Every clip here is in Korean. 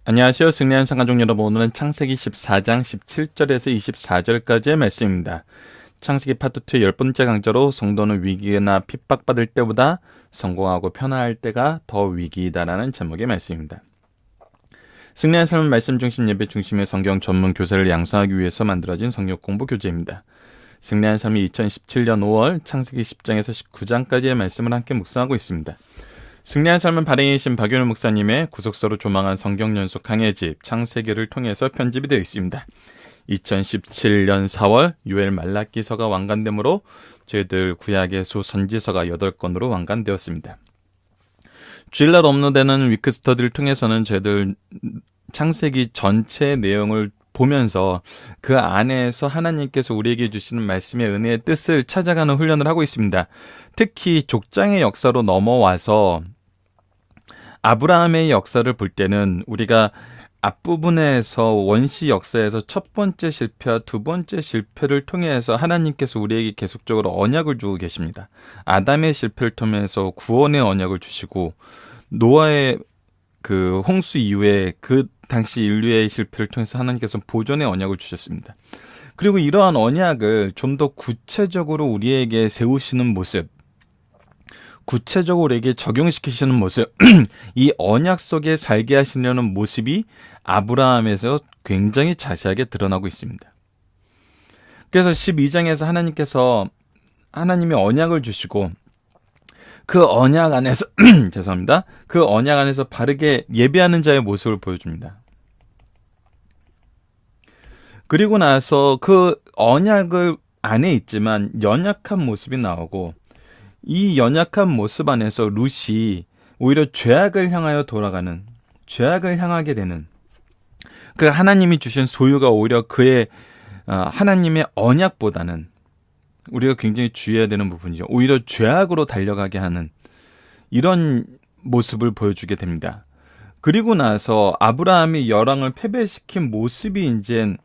안녕하세요. 승리한 상가족 여러분, 오늘은 창세기 14장 17절에서 24절까지의 말씀입니다. 창세기 파트 2의 10번째 강좌로 성도는 위기나 핍박받을 때보다 성공하고 편안할 때가 더 위기이다라는 제목의 말씀입니다. 승리한 삶은 말씀 중심 예배 중심의 성경 전문 교사를 양성하기 위해서 만들어진 성경 공부 교재입니다. 승리한 삶이 2017년 5월 창세기 10장에서 19장까지의 말씀을 함께 묵상하고 있습니다. 승리한 삶은 발행이신 박윤호 목사님의 구속서로 조망한 성경 연속 강해집 창세기를 통해서 편집이 되어 있습니다. 2017년 4월 요엘 말라기서가 완간되므로 저희들 구약의 수선지서가 8권으로 완간되었습니다. 주일날 업로드되는 위크스터디를 통해서는 저희들 창세기 전체 내용을 보면서 그 안에서 하나님께서 우리에게 주시는 말씀의 은혜의 뜻을 찾아가는 훈련을 하고 있습니다. 특히 족장의 역사로 넘어와서 아브라함의 역사를 볼 때는 우리가 앞부분에서 원시 역사에서 첫 번째 실패와 두 번째 실패를 통해서 하나님께서 우리에게 계속적으로 언약을 주고 계십니다. 아담의 실패를 통해서 구원의 언약을 주시고 노아의 그 홍수 이후에 그 당시 인류의 실패를 통해서 하나님께서 보존의 언약을 주셨습니다. 그리고 이러한 언약을 좀 더 구체적으로 우리에게 세우시는 모습, 구체적으로 우리에게 적용시키시는 모습, 이 언약 속에 살게 하시려는 모습이 아브라함에서 굉장히 자세하게 드러나고 있습니다. 그래서 12장에서 하나님께서 하나님의 언약을 주시고 그 언약 안에서 죄송합니다. 그 언약 안에서 바르게 예배하는 자의 모습을 보여줍니다. 그리고 나서 그 언약을 안에 있지만 연약한 모습이 나오고 이 연약한 모습 안에서 룻이 오히려 죄악을 향하여 돌아가는, 죄악을 향하게 되는 그 하나님이 주신 소유가 오히려 그의 하나님의 언약보다는 우리가 굉장히 주의해야 되는 부분이죠. 오히려 죄악으로 달려가게 하는 이런 모습을 보여주게 됩니다. 그리고 나서 아브라함이 열왕을 패배시킨 모습이 이제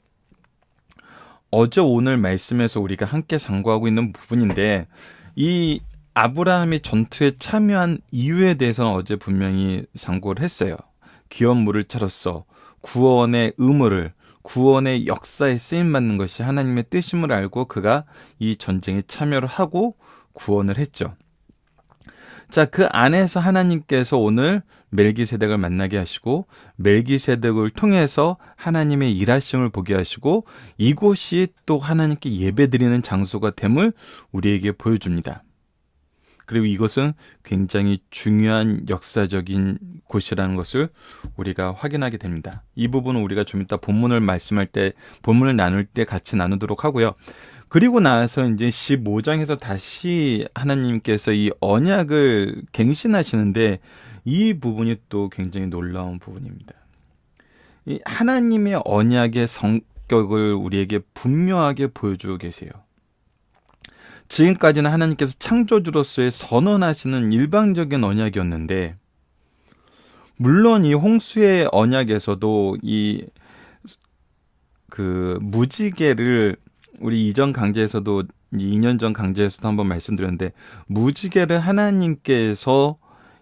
어제 오늘 말씀에서 우리가 함께 상고하고 있는 부분인데 이 아브라함이 전투에 참여한 이유에 대해서는 어제 분명히 상고를 했어요. 기업 물을 차로서 구원의 의무를, 구원의 역사에 쓰임받는 것이 하나님의 뜻임을 알고 그가 이 전쟁에 참여를 하고 구원을 했죠. 자, 그 안에서 하나님께서 오늘 멜기세덱을 만나게 하시고 멜기세덱을 통해서 하나님의 일하심을 보게 하시고 이곳이 또 하나님께 예배드리는 장소가 됨을 우리에게 보여줍니다. 그리고 이것은 굉장히 중요한 역사적인 곳이라는 것을 우리가 확인하게 됩니다. 이 부분은 우리가 좀 이따 본문을 말씀할 때, 본문을 나눌 때 같이 나누도록 하고요. 그리고 나서 이제 15장에서 다시 하나님께서 이 언약을 갱신하시는데 이 부분이 또 굉장히 놀라운 부분입니다. 이 하나님의 언약의 성격을 우리에게 분명하게 보여주고 계세요. 지금까지는 하나님께서 창조주로서의 선언하시는 일방적인 언약이었는데 물론 이 홍수의 언약에서도 이 그 무지개를 우리 이전 강좌에서도 2년 전 강좌에서도 한번 말씀드렸는데 무지개를 하나님께서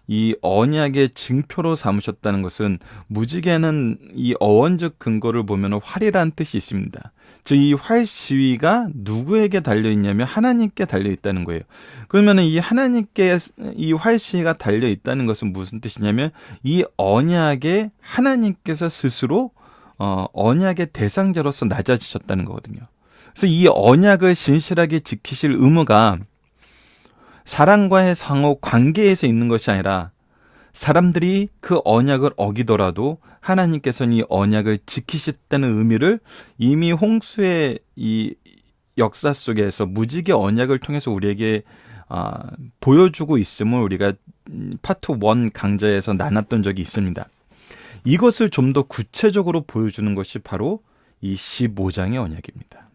이 언약의 증표로 삼으셨다는 것은 무지개는 이 어원적 근거를 보면 활이라는 뜻이 있습니다. 즉 이 활 시위가 누구에게 달려있냐면 하나님께 달려있다는 거예요. 그러면 이 하나님께 이 활 시위가 달려있다는 것은 무슨 뜻이냐면 이 언약에 하나님께서 스스로 언약의 대상자로서 낮아지셨다는 거거든요. 그래서 이 언약을 신실하게 지키실 의무가 사람과의 상호 관계에서 있는 것이 아니라 사람들이 그 언약을 어기더라도 하나님께서는 이 언약을 지키셨다는 의미를 이미 홍수의 이 역사 속에서 무지개 언약을 통해서 우리에게 보여주고 있음을 우리가 파트 1 강좌에서 나눴던 적이 있습니다. 이것을 좀 더 구체적으로 보여주는 것이 바로 이 15장의 언약입니다.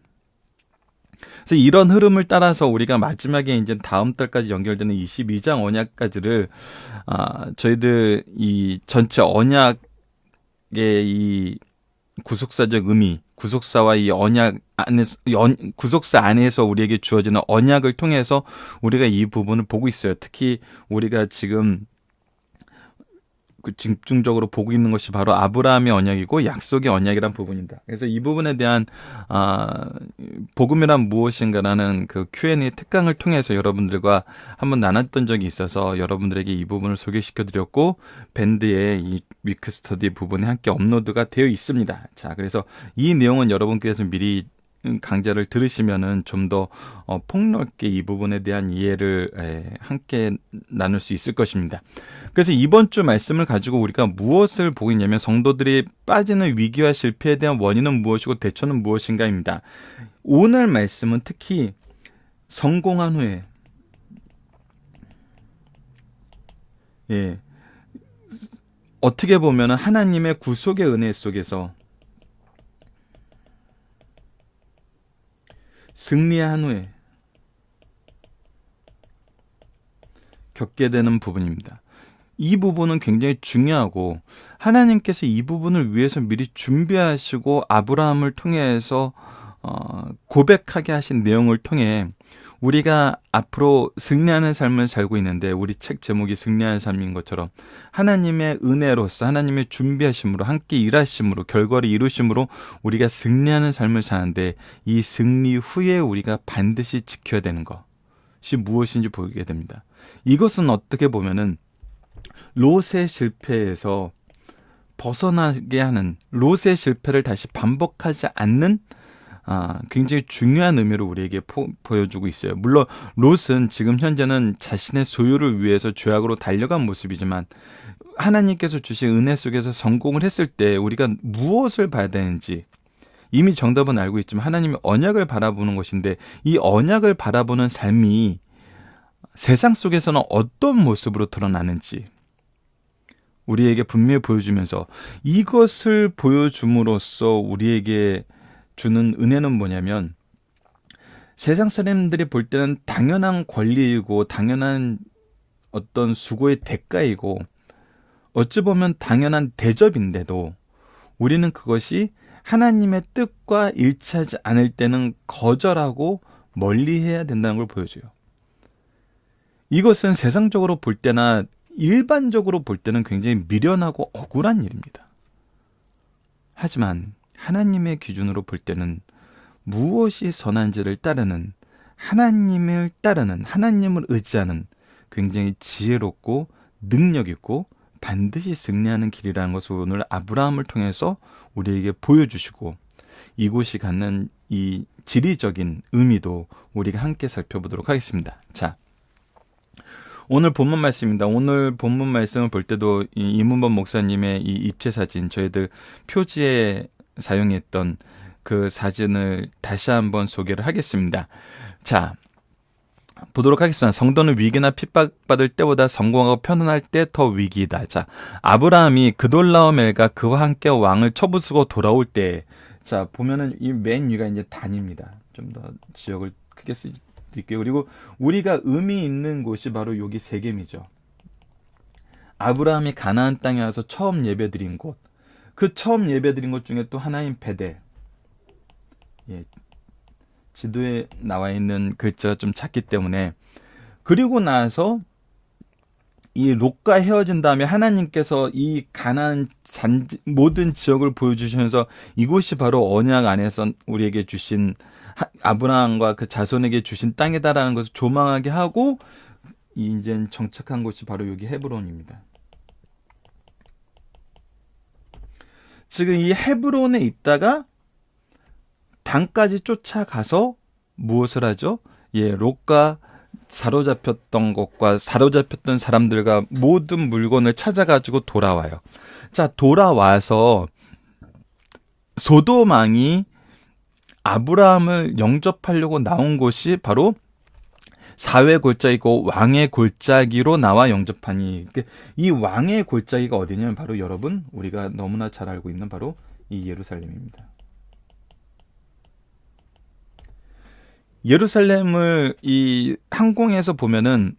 그래서 이런 흐름을 따라서 우리가 마지막에 이제 다음 달까지 연결되는 22장 언약까지를 저희들 이 전체 언약의 이 구속사적 의미, 구속사와 이 언약 안에서 구속사 안에서 우리에게 주어지는 언약을 통해서 우리가 이 부분을 보고 있어요. 특히 우리가 지금 집중적으로 보고 있는 것이 바로 아브라함의 언약이고 약속의 언약이란 부분입니다. 그래서 이 부분에 대한 복음이란 무엇인가라는 그 Q&A 특강을 통해서 여러분들과 한번 나눴던 적이 있어서 여러분들에게 이 부분을 소개시켜 드렸고 밴드에 이 위크 스터디 부분에 함께 업로드가 되어 있습니다. 자, 그래서 이 내용은 여러분께서 미리 강좌를 들으시면은 좀 더 폭넓게 이 부분에 대한 이해를 함께 나눌 수 있을 것입니다. 그래서 이번 주 말씀을 가지고 우리가 무엇을 보고 있냐면 성도들이 빠지는 위기와 실패에 대한 원인은 무엇이고 대처는 무엇인가입니다. 오늘 말씀은 특히 성공한 후에 어떻게 보면은 하나님의 구속의 은혜 속에서 승리한 후에 겪게 되는 부분입니다. 이 부분은 굉장히 중요하고 하나님께서 이 부분을 위해서 미리 준비하시고 아브라함을 통해서 고백하게 하신 내용을 통해 우리가 앞으로 승리하는 삶을 살고 있는데 우리 책 제목이 승리하는 삶인 것처럼 하나님의 은혜로서 하나님의 준비하심으로 함께 일하심으로 결과를 이루심으로 우리가 승리하는 삶을 사는데 이 승리 후에 우리가 반드시 지켜야 되는 것이 무엇인지 보게 됩니다. 이것은 어떻게 보면은 롯의 실패에서 벗어나게 하는 롯의 실패를 다시 반복하지 않는 굉장히 중요한 의미로 우리에게 보여주고 있어요. 물론 롯은 지금 현재는 자신의 소유를 위해서 죄악으로 달려간 모습이지만 하나님께서 주신 은혜 속에서 성공을 했을 때 우리가 무엇을 봐야 되는지 이미 정답은 알고 있지만 하나님의 언약을 바라보는 것인데 이 언약을 바라보는 삶이 세상 속에서는 어떤 모습으로 드러나는지 우리에게 분명히 보여주면서 이것을 보여줌으로써 우리에게 주는 은혜는 뭐냐면 세상 사람들이 볼 때는 당연한 권리이고 당연한 어떤 수고의 대가이고 어찌 보면 당연한 대접인데도 우리는 그것이 하나님의 뜻과 일치하지 않을 때는 거절하고 멀리해야 된다는 걸 보여줘요. 이것은 세상적으로 볼 때나 일반적으로 볼 때는 굉장히 미련하고 억울한 일입니다. 하지만 하나님의 기준으로 볼 때는 무엇이 선한지를 따르는 하나님을 따르는 하나님을 의지하는 굉장히 지혜롭고 능력 있고 반드시 승리하는 길이라는 것을 오늘 아브라함을 통해서 우리에게 보여주시고 이곳이 갖는 이 지리적인 의미도 우리가 함께 살펴보도록 하겠습니다. 자, 오늘 본문 말씀입니다. 오늘 본문 말씀을 볼 때도 이문범 목사님의 이 입체 사진 저희들 표지에 사용했던 그 사진을 다시 한번 소개를 하겠습니다. 자, 보도록 하겠습니다. 성도는 위기나 핍박받을 때보다 성공하고 편안할 때 더 위기이다. 자, 아브라함이 그돌라오멜과 그와 함께 왕을 쳐부수고 돌아올 때, 자, 보면은 이 맨 위가 이제 단입니다. 좀 더 지역을 크게 드릴게요. 그리고 우리가 의미 있는 곳이 바로 여기 세겜이죠. 아브라함이 가나안 땅에 와서 처음 예배드린 곳. 그 처음 예배드린 것 중에 또 하나인 베델. 지도에 나와 있는 글자가 좀 작기 때문에 그리고 나서 이 롯과 헤어진 다음에 하나님께서 이 가나안 모든 지역을 보여주시면서 이곳이 바로 언약 안에서 우리에게 주신 아브라함과 그 자손에게 주신 땅이다라는 것을 조망하게 하고 이제 정착한 곳이 바로 여기 헤브론입니다. 지금 이 헤브론에 있다가 단까지 쫓아가서 무엇을 하죠? 롯과 사로잡혔던 것과 사로잡혔던 사람들과 모든 물건을 찾아가지고 돌아와요. 자, 돌아와서 소돔 왕이 아브라함을 영접하려고 나온 곳이 바로 사회 골짜기고 왕의 골짜기로 나와 영접하니 이 왕의 골짜기가 어디냐면 바로 여러분 우리가 너무나 잘 알고 있는 바로 이 예루살렘입니다. 예루살렘을 이 항공에서 보면은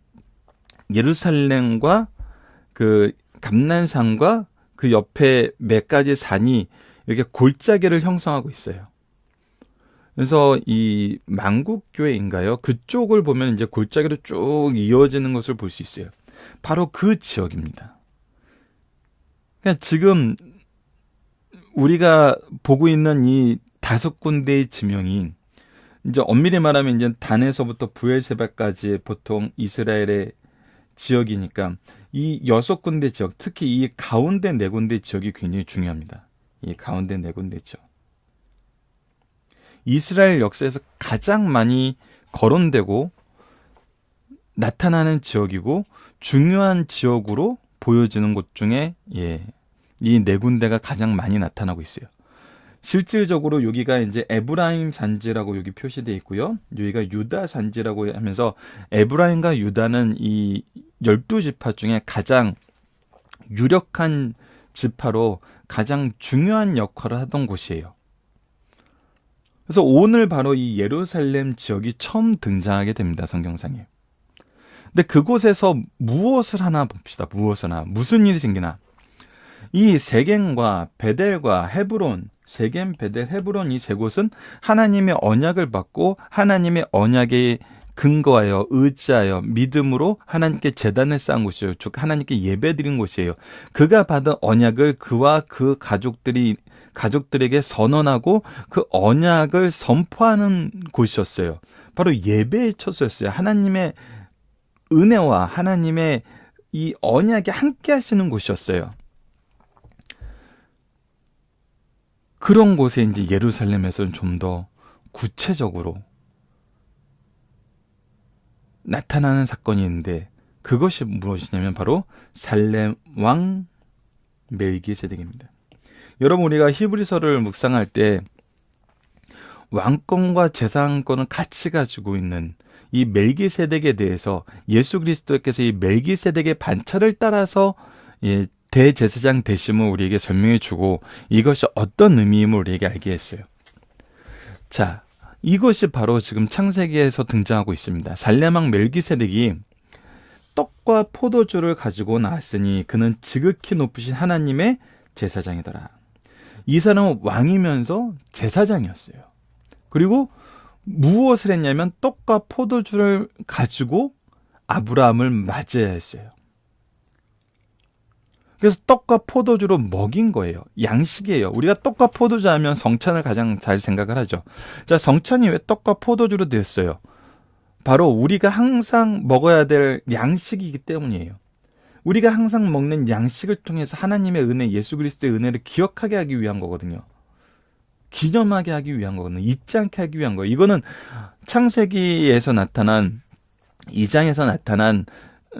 예루살렘과 그 감난산과 그 옆에 몇 가지 산이 이렇게 골짜기를 형성하고 있어요. 그래서 이 만국교회인가요? 그쪽을 보면 이제 골짜기로 쭉 이어지는 것을 볼 수 있어요. 바로 그 지역입니다. 그러니까 지금 우리가 보고 있는 이 5군데의 지명이 이제 엄밀히 말하면 이제 단에서부터 브엘세바까지 보통 이스라엘의 지역이니까 이 6군데 지역, 특히 이 가운데 4군데 지역이 굉장히 중요합니다. 이 가운데 4군데 지역. 이스라엘 역사에서 가장 많이 거론되고 나타나는 지역이고 중요한 지역으로 보여지는 곳 중에 이 4군데가 가장 많이 나타나고 있어요. 실질적으로 여기가 이제 에브라임 산지라고 여기 표시되어 있고요. 여기가 유다 산지라고 하면서 에브라임과 유다는 이 12지파 중에 가장 유력한 지파로 가장 중요한 역할을 하던 곳이에요. 그래서 오늘 바로 이 예루살렘 지역이 처음 등장하게 됩니다. 성경상에. 근데 그곳에서 무엇을 하나 봅시다. 무엇을 하나. 무슨 일이 생기나. 이 세겜과 베델과 헤브론, 세겜, 베델, 헤브론 이 3곳은 하나님의 언약을 받고 하나님의 언약에 근거하여 의지하여 믿음으로 하나님께 제단을 쌓은 곳이에요. 즉 하나님께 예배드린 곳이에요. 그가 받은 언약을 그와 그 가족들에게 선언하고 그 언약을 선포하는 곳이었어요. 바로 예배의 처소였어요. 하나님의 은혜와 하나님의 이 언약에 함께 하시는 곳이었어요. 그런 곳에 이제 예루살렘에서는 좀 더 구체적으로 나타나는 사건이 있는데 그것이 무엇이냐면 바로 살렘 왕 멜기세덱입니다. 여러분 우리가 히브리서를 묵상할 때 왕권과 재산권을 같이 가지고 있는 이 멜기세덱에 대해서 예수 그리스도께서 이 멜기세덱의 반차를 따라서 대제사장 되심을 우리에게 설명해 주고 이것이 어떤 의미임을 우리에게 알게 했어요. 자, 이것이 바로 지금 창세기에서 등장하고 있습니다. 살렘왕 멜기세덱이 떡과 포도주를 가지고 나왔으니 그는 지극히 높으신 하나님의 제사장이더라. 이 사람은 왕이면서 제사장이었어요. 그리고 무엇을 했냐면 떡과 포도주를 가지고 아브라함을 맞이해야 했어요. 그래서 떡과 포도주로 먹인 거예요. 양식이에요. 우리가 떡과 포도주 하면 성찬을 가장 잘 생각을 하죠. 자, 성찬이 왜 떡과 포도주로 되었어요? 바로 우리가 항상 먹어야 될 양식이기 때문이에요. 우리가 항상 먹는 양식을 통해서 하나님의 은혜, 예수 그리스도의 은혜를 기억하게 하기 위한 거거든요. 기념하게 하기 위한 거거든요. 잊지 않게 하기 위한 거예요. 이거는 창세기에서 나타난 2장에서 나타난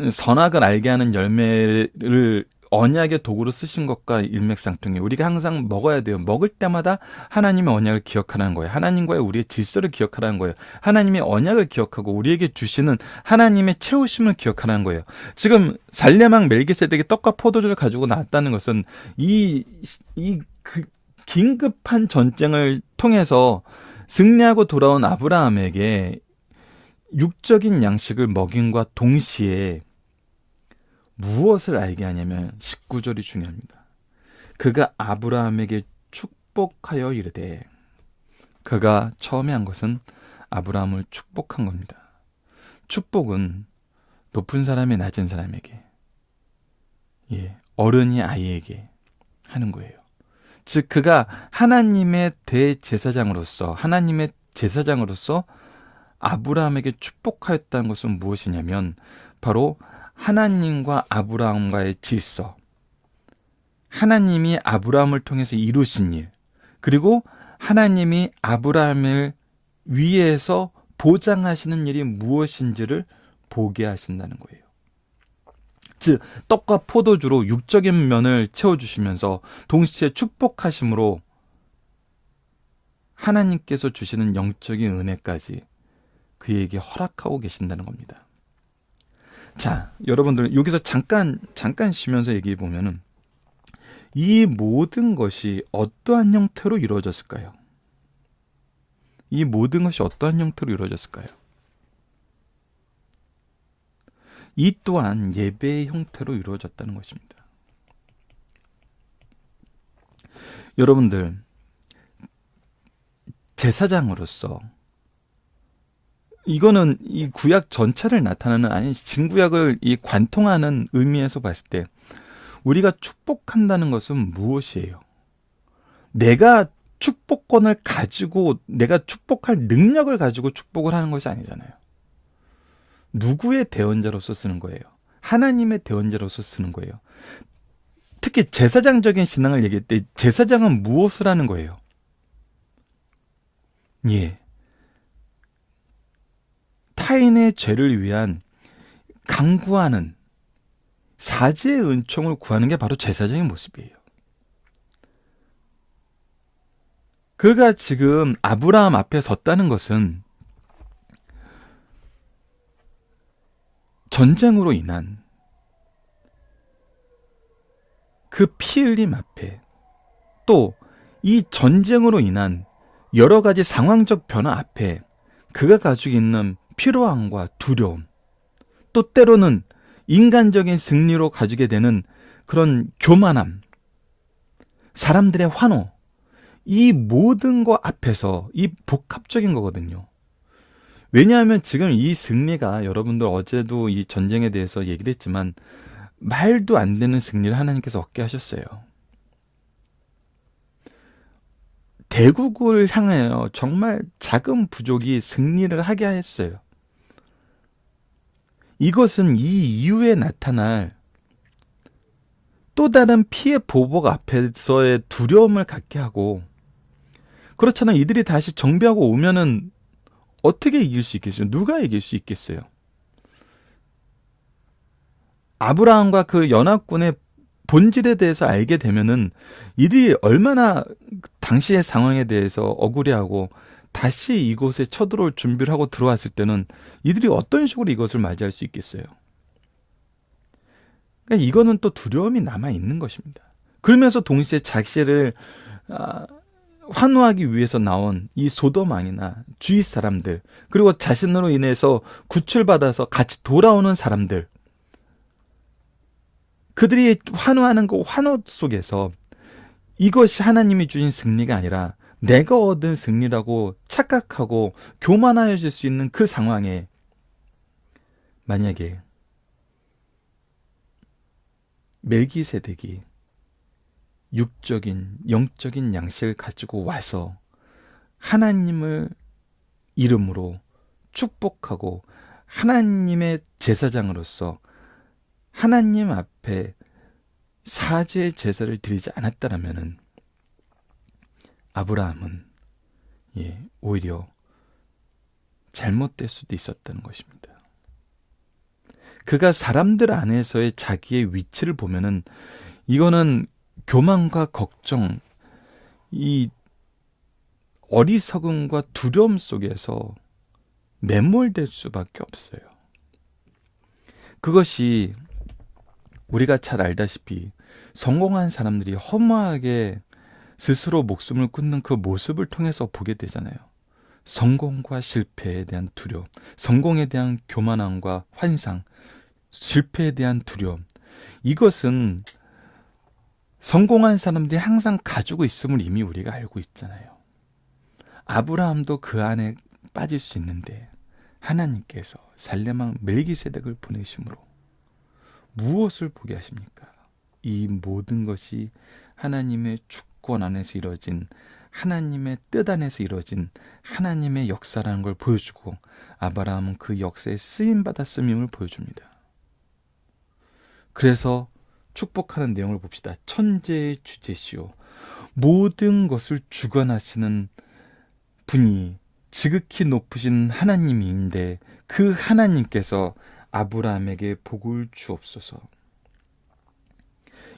선악을 알게 하는 열매를 언약의 도구로 쓰신 것과 일맥상통해요. 우리가 항상 먹어야 돼요. 먹을 때마다 하나님의 언약을 기억하라는 거예요. 하나님과의 우리의 질서를 기억하라는 거예요. 하나님의 언약을 기억하고 우리에게 주시는 하나님의 채우심을 기억하라는 거예요. 지금 살렘왕 멜기세덱이 떡과 포도주를 가지고 나왔다는 것은 그 긴급한 전쟁을 통해서 승리하고 돌아온 아브라함에게 육적인 양식을 먹임과 동시에 무엇을 알게 하냐면 19절이 중요합니다. 그가 아브라함에게 축복하여 이르되, 그가 처음에 한 것은 아브라함을 축복한 겁니다. 축복은 높은 사람이 낮은 사람에게, 어른이 아이에게 하는 거예요. 즉 그가 하나님의 대제사장으로서 아브라함에게 축복하였다는 것은 무엇이냐면 바로 하나님과 아브라함과의 질서, 하나님이 아브라함을 통해서 이루신 일, 그리고 하나님이 아브라함을 위해서 보장하시는 일이 무엇인지를 보게 하신다는 거예요. 즉 떡과 포도주로 육적인 면을 채워주시면서 동시에 축복하심으로 하나님께서 주시는 영적인 은혜까지 그에게 허락하고 계신다는 겁니다. 자, 여러분들 여기서 잠깐 쉬면서 얘기해 보면은 이 모든 것이 어떠한 형태로 이루어졌을까요? 이 모든 것이 어떠한 형태로 이루어졌을까요? 이 또한 예배의 형태로 이루어졌다는 것입니다. 여러분들, 제사장으로서 이거는 이 구약 전체를 나타내는, 아니 진구약을 이 관통하는 의미에서 봤을 때 우리가 축복한다는 것은 무엇이에요? 내가 축복권을 가지고 내가 축복할 능력을 가지고 축복을 하는 것이 아니잖아요. 누구의 대언자로서 쓰는 거예요? 하나님의 대언자로서 쓰는 거예요. 특히 제사장적인 신앙을 얘기할 때 제사장은 무엇을 하는 거예요? 예. 타인의 죄를 위한 강구하는 사죄의 은총을 구하는 게 바로 제사장의 모습이에요. 그가 지금 아브라함 앞에 섰다는 것은 전쟁으로 인한 그 피 흘림 앞에 또 이 전쟁으로 인한 여러 가지 상황적 변화 앞에 그가 가지고 있는 피로함과 두려움, 또 때로는 인간적인 승리로 가지게 되는 그런 교만함, 사람들의 환호, 이 모든 것 앞에서 이 복합적인 거거든요. 왜냐하면 지금 이 승리가 여러분들 어제도 이 전쟁에 대해서 얘기를 했지만 말도 안 되는 승리를 하나님께서 얻게 하셨어요. 대국을 향하여 정말 작은 부족이 승리를 하게 했어요. 이것은 이 이후에 나타날 또 다른 피해 보복 앞에서의 두려움을 갖게 하고, 그렇잖아요. 이들이 다시 정비하고 오면은 어떻게 이길 수 있겠어요? 누가 이길 수 있겠어요? 아브라함과 그 연합군의 본질에 대해서 알게 되면은 이들이 얼마나 당시의 상황에 대해서 억울해하고 다시 이곳에 쳐들어올 준비를 하고 들어왔을 때는 이들이 어떤 식으로 이것을 맞이할 수 있겠어요? 그러니까 이거는 또 두려움이 남아 있는 것입니다. 그러면서 동시에 자기를 환호하기 위해서 나온 이 소돔 왕이나 주위 사람들, 그리고 자신으로 인해서 구출받아서 같이 돌아오는 사람들, 그들이 환호하는 그 환호 속에서 이것이 하나님이 주신 승리가 아니라 내가 얻은 승리라고 착각하고 교만하여질 수 있는 그 상황에 만약에 멜기세덱이 육적인 영적인 양식을 가지고 와서 하나님을 이름으로 축복하고 하나님의 제사장으로서 하나님 앞에 사죄의 제사를 드리지 않았다라면은 아브라함은 오히려 잘못될 수도 있었다는 것입니다. 그가 사람들 안에서의 자기의 위치를 보면은 이거는 교만과 걱정, 이 어리석음과 두려움 속에서 매몰될 수밖에 없어요. 그것이 우리가 잘 알다시피 성공한 사람들이 허무하게 스스로 목숨을 끊는 그 모습을 통해서 보게 되잖아요. 성공과 실패에 대한 두려움, 성공에 대한 교만함과 환상, 실패에 대한 두려움, 이것은 성공한 사람들이 항상 가지고 있음을 이미 우리가 알고 있잖아요. 아브라함도 그 안에 빠질 수 있는데 하나님께서 살렘왕 멜기세덱을 보내심으로 무엇을 보게 하십니까? 이 모든 것이 하나님의 주권 안에서 이루어진, 하나님의 뜻 안에서 이루어진 하나님의 역사라는 걸 보여주고, 아브라함은 그 역사에 쓰임받았음임을 보여줍니다. 그래서 축복하는 내용을 봅시다. 천재의 주제시오, 모든 것을 주관하시는 분이 지극히 높으신 하나님인데 그 하나님께서 아브라함에게 복을 주옵소서.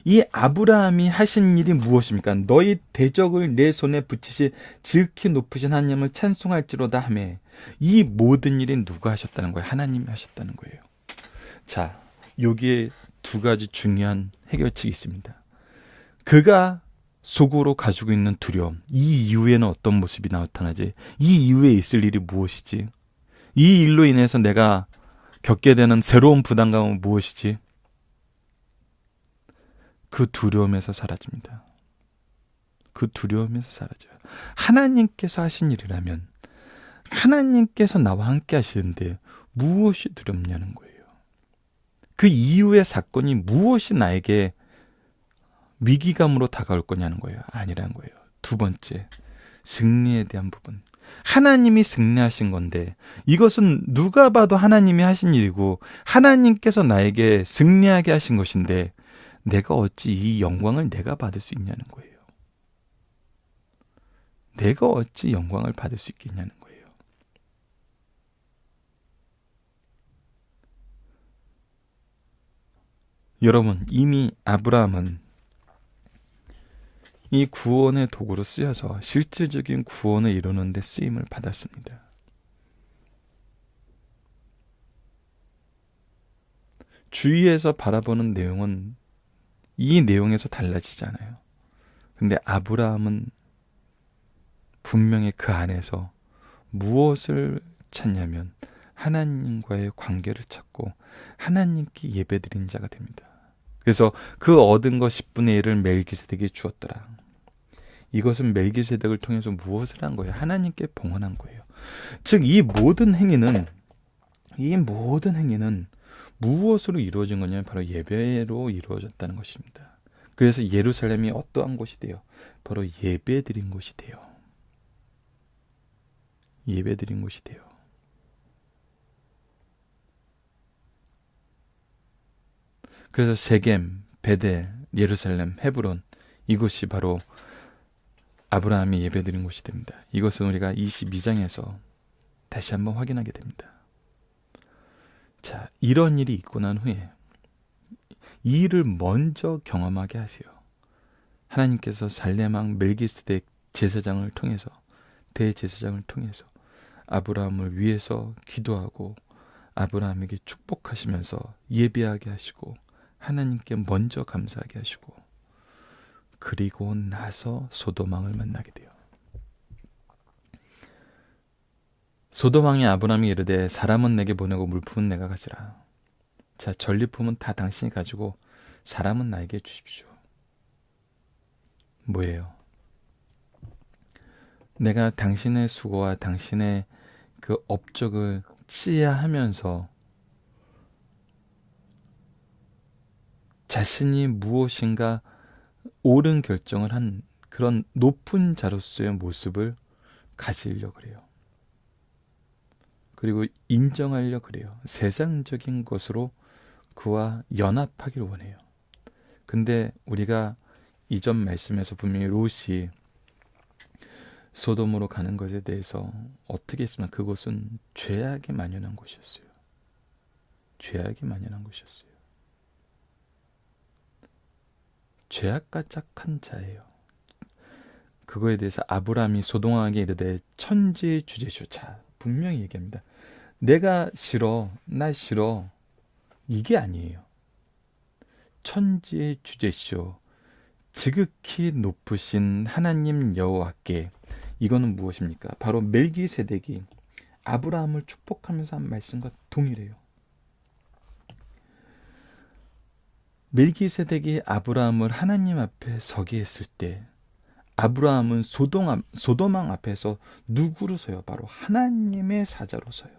이 아브라함이 하신 일이 무엇입니까? 너희 대적을 내 손에 붙이시 지극히 높으신 하나님을 찬송할지로다 하매, 이 모든 일이 누가 하셨다는 거예요? 하나님이 하셨다는 거예요. 자, 여기에 두 가지 중요한 해결책이 있습니다. 그가 속으로 가지고 있는 두려움, 이 이후에는 어떤 모습이 나타나지? 이 이후에 있을 일이 무엇이지? 이 일로 인해서 내가 겪게 되는 새로운 부담감은 무엇이지? 그 두려움에서 사라집니다. 그 두려움에서 사라져요. 하나님께서 하신 일이라면, 하나님께서 나와 함께 하시는데 무엇이 두렵냐는 거예요. 그 이후의 사건이 무엇이 나에게 위기감으로 다가올 거냐는 거예요. 아니라는 거예요. 두 번째, 승리에 대한 부분. 하나님이 승리하신 건데 이것은 누가 봐도 하나님이 하신 일이고 하나님께서 나에게 승리하게 하신 것인데 내가 어찌 이 영광을 내가 받을 수 있냐는 거예요. 내가 어찌 영광을 받을 수 있겠냐는 거예요. 여러분, 이미 아브라함은 이 구원의 도구로 쓰여서 실질적인 구원을 이루는 데 쓰임을 받았습니다. 주위에서 바라보는 내용은 이 내용에서 달라지잖아요. 근데 아브라함은 분명히 그 안에서 무엇을 찾냐면 하나님과의 관계를 찾고 하나님께 예배드린 자가 됩니다. 그래서 그 얻은 것 10분의 1을 멜기세덱이 주었더라. 이것은 멜기세덱을 통해서 무엇을 한 거예요? 하나님께 봉헌한 거예요. 즉 이 모든 행위는 무엇으로 이루어진 거냐면 바로 예배로 이루어졌다는 것입니다. 그래서 예루살렘이 어떠한 곳이 돼요? 바로 예배드린 곳이 돼요. 예배드린 곳이 돼요. 그래서 세겜, 베델, 예루살렘, 헤브론 이곳이 바로 아브라함이 예배드린 곳이 됩니다. 이것은 우리가 22장에서 다시 한번 확인하게 됩니다. 자, 이런 일이 있고 난 후에 이 일을 먼저 경험하게 하세요. 하나님께서 살레망 멜기세덱 제사장을 통해서 대제사장을 통해서 아브라함을 위해서 기도하고 아브라함에게 축복하시면서 예배하게 하시고 하나님께 먼저 감사하게 하시고 그리고 나서 소돔왕을 만나게 돼요. 소돔왕이 아브라함이 이르되 사람은 내게 보내고 물품은 내가 가지라. 자, 전리품은 다 당신이 가지고 사람은 나에게 주십시오. 뭐예요? 내가 당신의 수고와 당신의 그 업적을 치하하면서 자신이 무엇인가 옳은 결정을 한 그런 높은 자로서의 모습을 가지려고 그래요. 그리고 인정하려고 그래요. 세상적인 것으로 그와 연합하기를 원해요. 근데 우리가 이전 말씀에서 분명히 롯이 소돔으로 가는 것에 대해서 어떻게 했으면 그곳은 죄악이 만연한 곳이었어요. 죄악이 만연한 곳이었어요. 죄악과 짝한 자예요. 그거에 대해서 아브라함이 소돔왕에게 이르되 천지의 주제시오. 자, 분명히 얘기합니다. 내가 싫어, 나 싫어, 이게 아니에요. 천지의 주제시오. 지극히 높으신 하나님 여호와께. 이거는 무엇입니까? 바로 멜기세덱이 아브라함을 축복하면서 한 말씀과 동일해요. 멜기세덱이 아브라함을 하나님 앞에 서게 했을 때 아브라함은 소돔왕 앞에서 누구로 서요? 바로 하나님의 사자로 서요.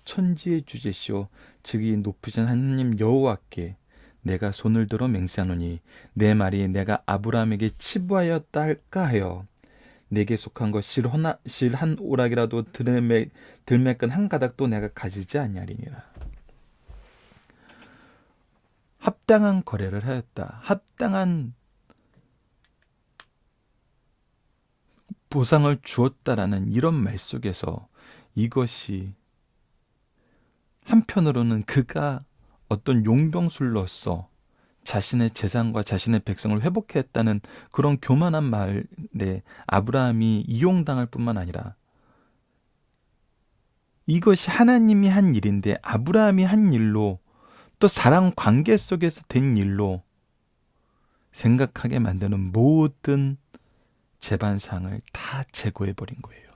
천지의 주제시오 즉이 높으신 하나님 여호와께 내가 손을 들어 맹세하노니 내 말이 내가 아브라함에게 치부하였다 할까 하여 내게 속한 것 실 한 오락이라도 들매끈 한 가닥도 내가 가지지 아니하리니라. 합당한 거래를 하였다. 합당한 보상을 주었다라는 이런 말 속에서 이것이 한편으로는 그가 어떤 용병술로서 자신의 재산과 자신의 백성을 회복했다는 그런 교만한 말에 아브라함이 이용당할 뿐만 아니라 이것이 하나님이 한 일인데 아브라함이 한 일로 또 사랑 관계 속에서 된 일로 생각하게 만드는 모든 재반상을 다 제거해버린 거예요.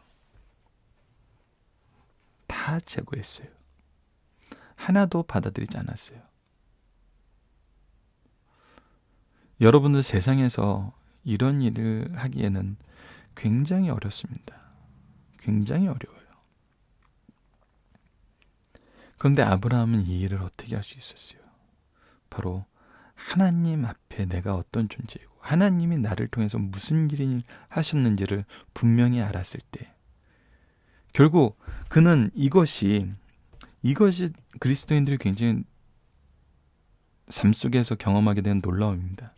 다 제거했어요. 하나도 받아들이지 않았어요. 여러분들 세상에서 이런 일을 하기에는 굉장히 어렵습니다. 굉장히 어려워요. 그런데 아브라함은 이 일을 어떻게 할 수 있었어요? 바로 하나님 앞에 내가 어떤 존재이고 하나님이 나를 통해서 무슨 일을 하셨는지를 분명히 알았을 때 결국 그는 이것이 그리스도인들이 굉장히 삶 속에서 경험하게 된 놀라움입니다.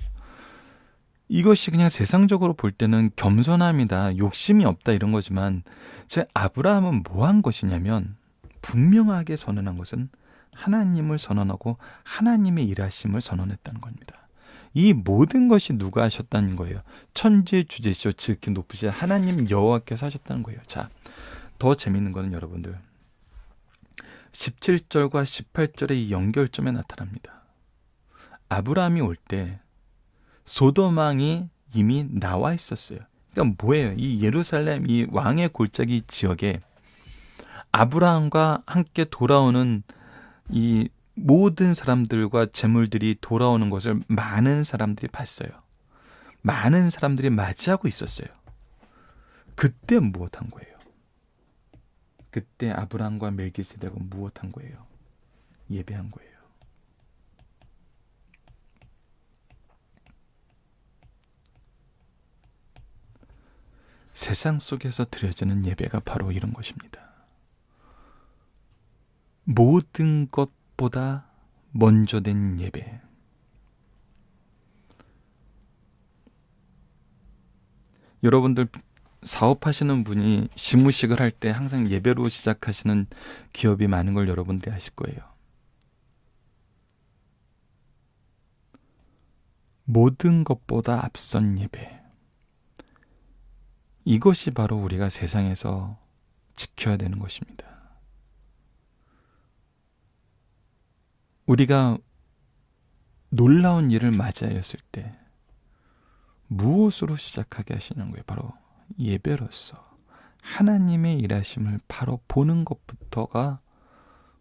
이것이 그냥 세상적으로 볼 때는 겸손함이다, 욕심이 없다 이런 거지만 제 아브라함은 뭐 한 것이냐면 분명하게 선언한 것은 하나님을 선언하고 하나님의 일하심을 선언했다는 겁니다. 이 모든 것이 누가 하셨다는 거예요? 천지 주제시오 지극히 높으신 하나님 여호와께서 하셨다는 거예요. 자, 더 재밌는 거는 여러분들 17절과 18절의 이 연결점에 나타납니다. 아브라함이 올 때 소돔왕이 이미 나와 있었어요. 그러니까 뭐예요? 이 예루살렘 이 왕의 골짜기 지역에 아브라함과 함께 돌아오는 이 모든 사람들과 재물들이 돌아오는 것을 많은 사람들이 봤어요. 많은 사람들이 맞이하고 있었어요. 그때 무엇한 거예요? 그때 아브라함과 멜기세덱은 무엇한 거예요? 예배한 거예요. 세상 속에서 드려지는 예배가 바로 이런 것입니다. 모든 것보다 먼저 된 예배. 여러분들 사업하시는 분이 시무식을 할 때 항상 예배로 시작하시는 기업이 많은 걸 여러분들이 아실 거예요. 모든 것보다 앞선 예배. 이것이 바로 우리가 세상에서 지켜야 되는 것입니다. 우리가 놀라운 일을 맞이하였을 때 무엇으로 시작하게 하시는 거예요? 바로 예배로서 하나님의 일하심을 바로 보는 것부터가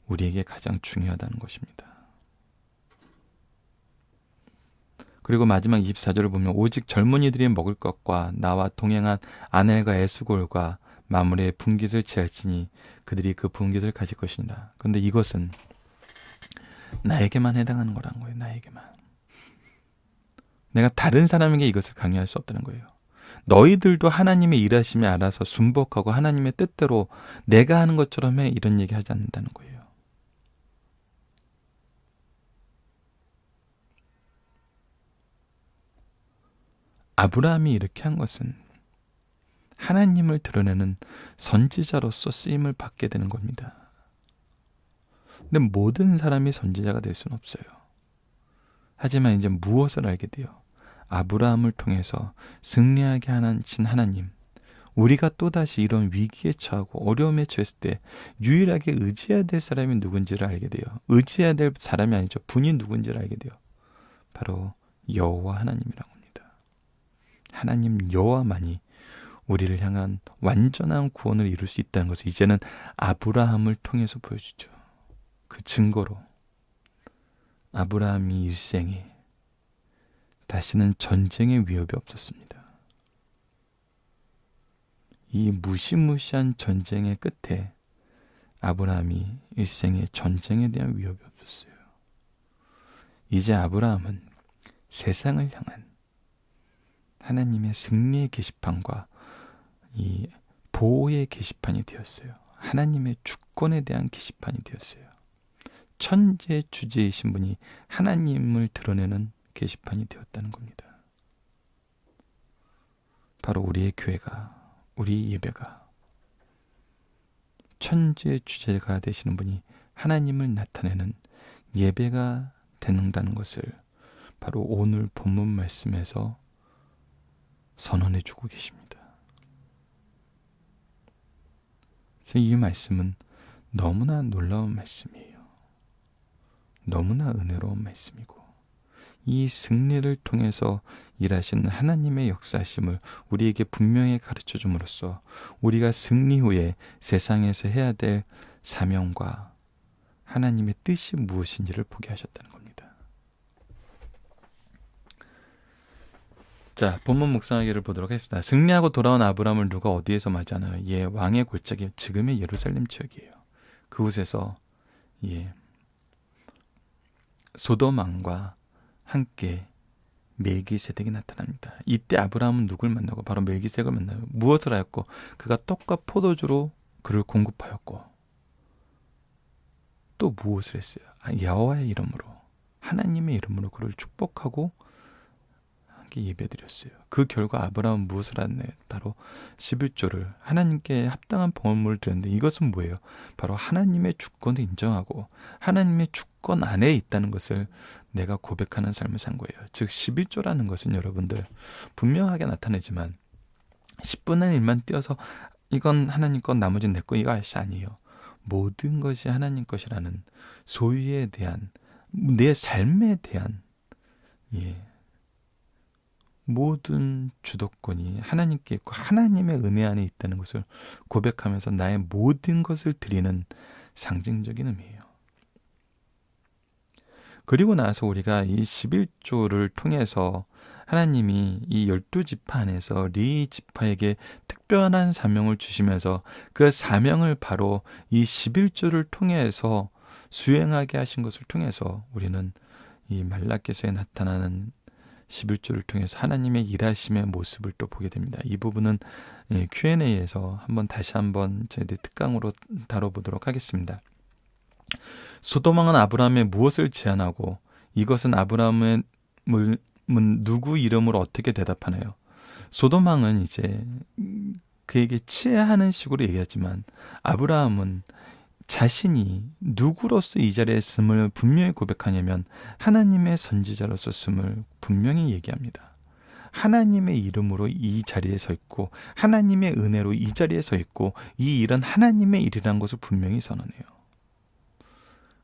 우리에게 가장 중요하다는 것입니다. 그리고 마지막 24절을 보면 오직 젊은이들이 먹을 것과 나와 동행한 아넬과 에스골과 마므레의 분깃을 취할지니 그들이 그 분깃을 가질 것이니라. 그런데 이것은 나에게만 해당하는 거라는 거예요. 나에게만. 내가 다른 사람에게 이것을 강요할 수 없다는 거예요. 너희들도 하나님의 일하심에 알아서 순복하고 하나님의 뜻대로 내가 하는 것처럼 해 이런 얘기 하지 않는다는 거예요. 아브라함이 이렇게 한 것은 하나님을 드러내는 선지자로서 쓰임을 받게 되는 겁니다. 근데 모든 사람이 선지자가 될 수는 없어요. 하지만 이제 무엇을 알게 돼요? 아브라함을 통해서 승리하게 하신 하나님, 우리가 또다시 이런 위기에 처하고 어려움에 처했을 때 유일하게 의지해야 될 사람이 누군지를 알게 돼요. 의지해야 될 사람이 아니죠. 분이 누군지를 알게 돼요. 바로 여호와 하나님이라고 합니다. 하나님 여호와만이 우리를 향한 완전한 구원을 이룰 수 있다는 것을 이제는 아브라함을 통해서 보여주죠. 그 증거로 아브라함이 일생에 다시는 전쟁의 위협이 없었습니다. 이 무시무시한 전쟁의 끝에 아브라함이 일생에 전쟁에 대한 위협이 없었어요. 이제 아브라함은 세상을 향한 하나님의 승리의 게시판과 이 보호의 게시판이 되었어요. 하나님의 주권에 대한 게시판이 되었어요. 천재 주제이신 분이 하나님을 드러내는 게시판이 되었다는 겁니다. 바로 우리의 교회가, 우리 예배가 천재 주제가 되시는 분이 하나님을 나타내는 예배가 된다는 것을 바로 오늘 본문 말씀에서 선언해 주고 계십니다. 그래서 이 말씀은 너무나 놀라운 말씀이에요. 너무나 은혜로운 말씀이고 이 승리를 통해서 일하시는 하나님의 역사심을 우리에게 분명히 가르쳐 줌으로써 우리가 승리 후에 세상에서 해야 될 사명과 하나님의 뜻이 무엇인지를 보게 하셨다는 겁니다. 자, 본문 묵상하기를 보도록 하겠습니다. 승리하고 돌아온 아브라함을 누가 어디에서 맞이하나요? 예, 왕의 골짜기, 지금의 예루살렘 지역이에요. 그곳에서 소돔 왕과 함께 멜기세덱이 나타납니다. 이때 아브라함은 누굴 만나고 바로 멜기세덱을 만나요. 무엇을 하였고 그가 떡과 포도주로 그를 공급하였고 또 무엇을 했어요? 여호와의 이름으로 하나님의 이름으로 그를 축복하고 함께 예배드렸어요. 그 결과 아브라함은 무엇을 하나요? 바로 11조를 하나님께 합당한 봉헌물을 드렸는데 이것은 뭐예요? 바로 하나님의 주권을 인정하고 하나님의 주권 안에 있다는 것을 내가 고백하는 삶을 산 거예요. 즉 11조라는 것은 여러분들 분명하게 나타내지만 10분의 1만 띄어서 이건 하나님 것 나머지는 내 거 이거 아니에요. 모든 것이 하나님 것이라는 소유에 대한 내 삶에 대한 모든 주도권이 하나님께 있고 하나님의 은혜 안에 있다는 것을 고백하면서 나의 모든 것을 드리는 상징적인 의미예요. 그리고 나서 우리가 이 11조를 통해서 하나님이 이 12지파 안에서 리 지파에게 특별한 사명을 주시면서 그 사명을 바로 이 11조를 통해서 수행하게 하신 것을 통해서 우리는 이 말라기서에 나타나는 11조를 통해서 하나님의 일하심의 모습을 또 보게 됩니다. 이 부분은 Q&A에서 다시 한번 저희들이 특강으로 다뤄보도록 하겠습니다. 소돔왕은 아브라함의 무엇을 제안하고 이것은 아브라함은 누구 이름으로 어떻게 대답하나요? 소돔왕은 이제 그에게 치하하는 식으로 얘기하지만 아브라함은 자신이 누구로서 이 자리에 있음을 분명히 고백하냐면 하나님의 선지자로서 있음을 분명히 얘기합니다. 하나님의 이름으로 이 자리에 서 있고 하나님의 은혜로 이 자리에 서 있고 이 일은 하나님의 일이라는 것을 분명히 선언해요.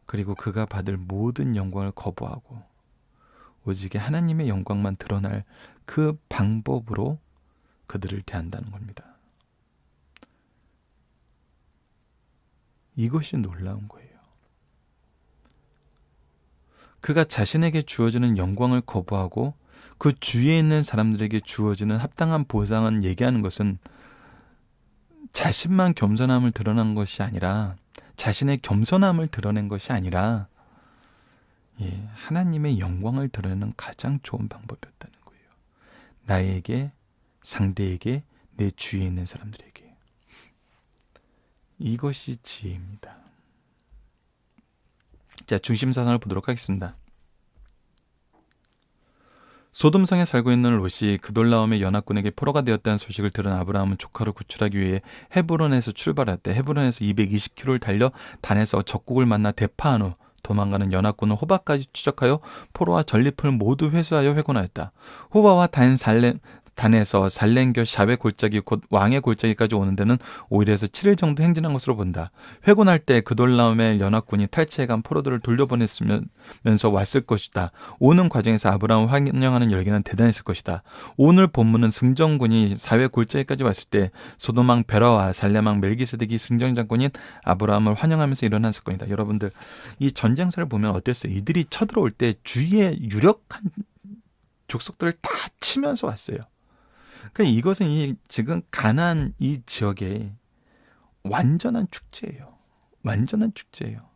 그리고 그가 받을 모든 영광을 거부하고 오직 하나님의 영광만 드러날 그 방법으로 그들을 대한다는 겁니다. 이것이 놀라운 거예요. 그가 자신에게 주어지는 영광을 거부하고 그 주위에 있는 사람들에게 주어지는 합당한 보상을 얘기하는 것은 자신만 겸손함을 드러난 것이 아니라 자신의 겸손함을 드러낸 것이 아니라 하나님의 영광을 드러내는 가장 좋은 방법이었다는 거예요. 나에게, 상대에게, 내 주위에 있는 사람들에게. 이것이 지혜입니다. 자, 중심 사상을 보도록 하겠습니다. 소돔성에 살고 있는 롯이 그돌라움의 연합군에게 포로가 되었다는 소식을 들은 아브라함은 조카를 구출하기 위해 헤브론에서 출발했대. 헤브론에서 220km를 달려 단에서 적국을 만나 대파한 후 도망가는 연합군은 호바까지 추적하여 포로와 전리품을 모두 회수하여 회군하였다. 호바와 단에서 살렌교 샤베 골짜기 곧 왕의 골짜기까지 오는 데는 5일에서 7일 정도 행진한 것으로 본다. 회군할 때 그돌라움의 연합군이 탈취해간 포로들을 돌려보냈으면서 왔을 것이다. 오는 과정에서 아브라함을 환영하는 열기는 대단했을 것이다. 오늘 본문은 승정군이 사회 골짜기까지 왔을 때 소돔왕 베라와 살렘왕 멜기세덱이 승정장군인 아브라함을 환영하면서 일어난 사건이다. 여러분들 이 전쟁사를 보면 어땠어요? 이들이 쳐들어올 때 주위에 유력한 족속들을 다 치면서 왔어요. 그러니까 이것은 지금 가나안 이 지역의 완전한 축제예요. 완전한 축제예요.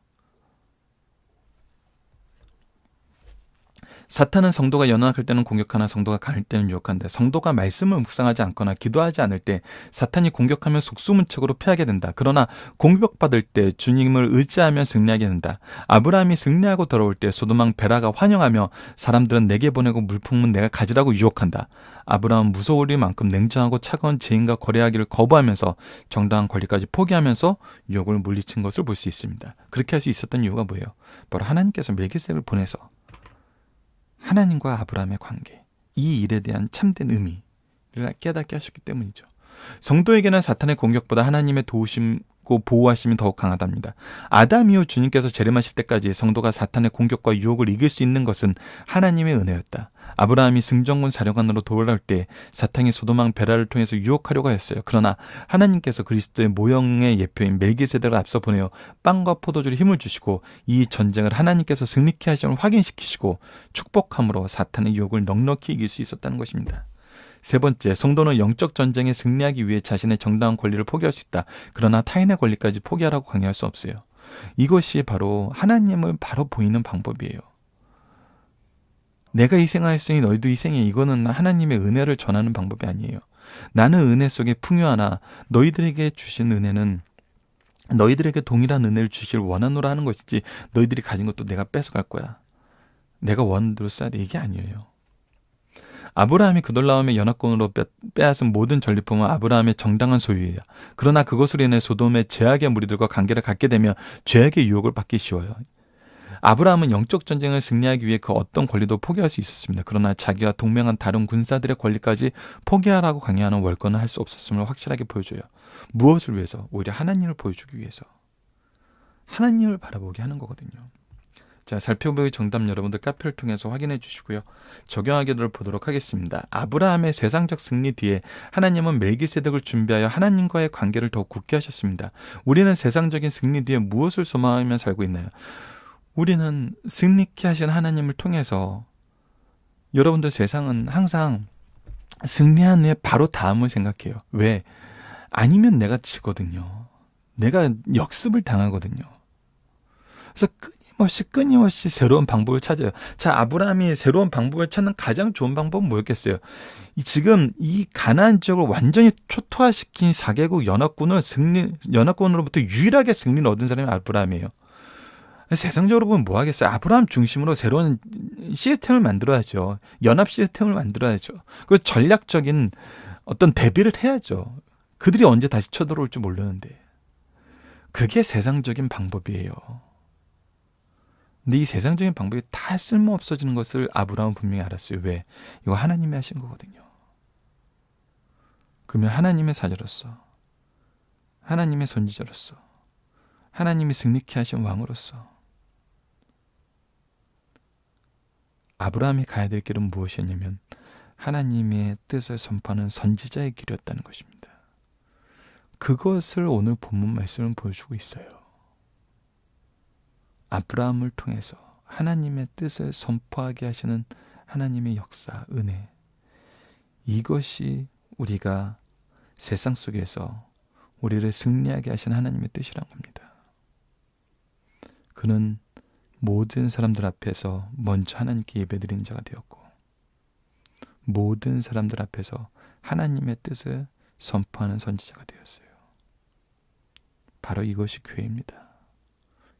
사탄은 성도가 연약할 때는 공격하나 성도가 강할 때는 유혹한다. 성도가 말씀을 묵상하지 않거나 기도하지 않을 때 사탄이 공격하면 속수무책으로 패하게 된다. 그러나 공격받을 때 주님을 의지하며 승리하게 된다. 아브라함이 승리하고 돌아올 때 소돔왕 베라가 환영하며 사람들은 내게 보내고 물품은 내가 가지라고 유혹한다. 아브라함은 무서울 만큼 냉정하고 차가운 죄인과 거래하기를 거부하면서 정당한 권리까지 포기하면서 유혹을 물리친 것을 볼 수 있습니다. 그렇게 할 수 있었던 이유가 뭐예요? 바로 하나님께서 멜기세덱을 보내서 하나님과 아브라함의 관계, 이 일에 대한 참된 의미를 깨닫게 하셨기 때문이죠. 성도에게는 사탄의 공격보다 하나님의 도우심고 보호하심이 더욱 강하답니다. 아담 이후 주님께서 재림하실 때까지 성도가 사탄의 공격과 유혹을 이길 수 있는 것은 하나님의 은혜였다. 아브라함이 승정군 사령관으로 돌아올 때 사탄이 소돔왕 베라를 통해서 유혹하려고 했어요. 그러나 하나님께서 그리스도의 모형의 예표인 멜기세덱을 앞서 보내어 빵과 포도주로 힘을 주시고 이 전쟁을 하나님께서 승리케 하심을 확인시키시고 축복함으로 사탄의 유혹을 넉넉히 이길 수 있었다는 것입니다. 세 번째, 성도는 영적 전쟁에 승리하기 위해 자신의 정당한 권리를 포기할 수 있다. 그러나 타인의 권리까지 포기하라고 강요할 수 없어요. 이것이 바로 하나님을 바로 보이는 방법이에요. 내가 희생하였으니 너희도 희생해. 이거는 하나님의 은혜를 전하는 방법이 아니에요. 나는 은혜 속에 풍요하나 너희들에게 주신 은혜는 너희들에게 동일한 은혜를 주실 원하노라 하는 것이지 너희들이 가진 것도 내가 뺏어갈 거야. 내가 원하는 대로 써야 돼. 이게 아니에요. 아브라함이 그돌라움의 연합권으로 빼앗은 모든 전리품은 아브라함의 정당한 소유예요. 그러나 그것으로 인해 소돔의 죄악의 무리들과 관계를 갖게 되면 죄악의 유혹을 받기 쉬워요. 아브라함은 영적 전쟁을 승리하기 위해 그 어떤 권리도 포기할 수 있었습니다. 그러나 자기와 동맹한 다른 군사들의 권리까지 포기하라고 강요하는 월권은 할 수 없었음을 확실하게 보여줘요. 무엇을 위해서? 오히려 하나님을 보여주기 위해서. 하나님을 바라보게 하는 거거든요. 자, 살펴보기 정답 여러분들 카페를 통해서 확인해 주시고요. 적용하기를 보도록 하겠습니다. 아브라함의 세상적 승리 뒤에 하나님은 멜기세덱을 준비하여 하나님과의 관계를 더욱 굳게 하셨습니다. 우리는 세상적인 승리 뒤에 무엇을 소망하며 살고 있나요? 우리는 승리케 하신 하나님을 통해서 여러분들 세상은 항상 승리한 후에 바로 다음을 생각해요. 왜? 아니면 내가 지거든요. 내가 역습을 당하거든요. 그래서 끊임없이 새로운 방법을 찾아요. 자, 아브라함이 새로운 방법을 찾는 가장 좋은 방법은 뭐였겠어요? 지금 이 가나안 지역을 완전히 초토화시킨 4개국 연합군으로부터 유일하게 승리를 얻은 사람이 아브라함이에요. 세상적으로 보면 뭐 하겠어요? 아브라함 중심으로 새로운 시스템을 만들어야죠. 연합 시스템을 만들어야죠. 그리고 전략적인 어떤 대비를 해야죠. 그들이 언제 다시 쳐들어올지 모르는데. 그게 세상적인 방법이에요. 근데 이 세상적인 방법이 다 쓸모없어지는 것을 아브라함은 분명히 알았어요. 왜? 이거 하나님이 하신 거거든요. 그러면 하나님의 사자로서, 하나님의 선지자로서, 하나님이 승리케 하신 왕으로서 아브라함이 가야 될 길은 무엇이었냐면 하나님의 뜻을 선포하는 선지자의 길이었다는 것입니다. 그것을 오늘 본문 말씀은 보여주고 있어요. 아브라함을 통해서 하나님의 뜻을 선포하게 하시는 하나님의 역사, 은혜. 이것이 우리가 세상 속에서 우리를 승리하게 하신 하나님의 뜻이란 겁니다. 그는 모든 사람들 앞에서 먼저 하나님께 예배드리는 자가 되었고 모든 사람들 앞에서 하나님의 뜻을 선포하는 선지자가 되었어요. 바로 이것이 교회입니다.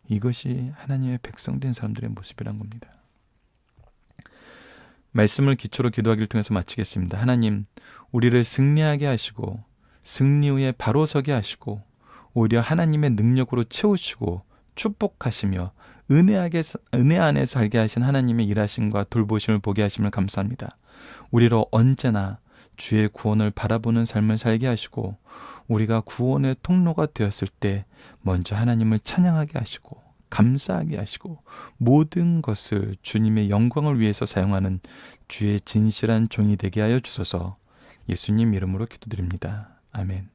이것이 하나님의 백성된 사람들의 모습이란 겁니다. 말씀을 기초로 기도하기를 통해서 마치겠습니다. 하나님, 우리를 승리하게 하시고 승리 후에 바로 서게 하시고 오히려 하나님의 능력으로 채우시고 축복하시며 은혜 안에 살게 하신 하나님의 일하심과 돌보심을 보게 하심을 감사합니다. 우리로 언제나 주의 구원을 바라보는 삶을 살게 하시고 우리가 구원의 통로가 되었을 때 먼저 하나님을 찬양하게 하시고 감사하게 하시고 모든 것을 주님의 영광을 위해서 사용하는 주의 진실한 종이 되게 하여 주소서. 예수님 이름으로 기도드립니다. 아멘.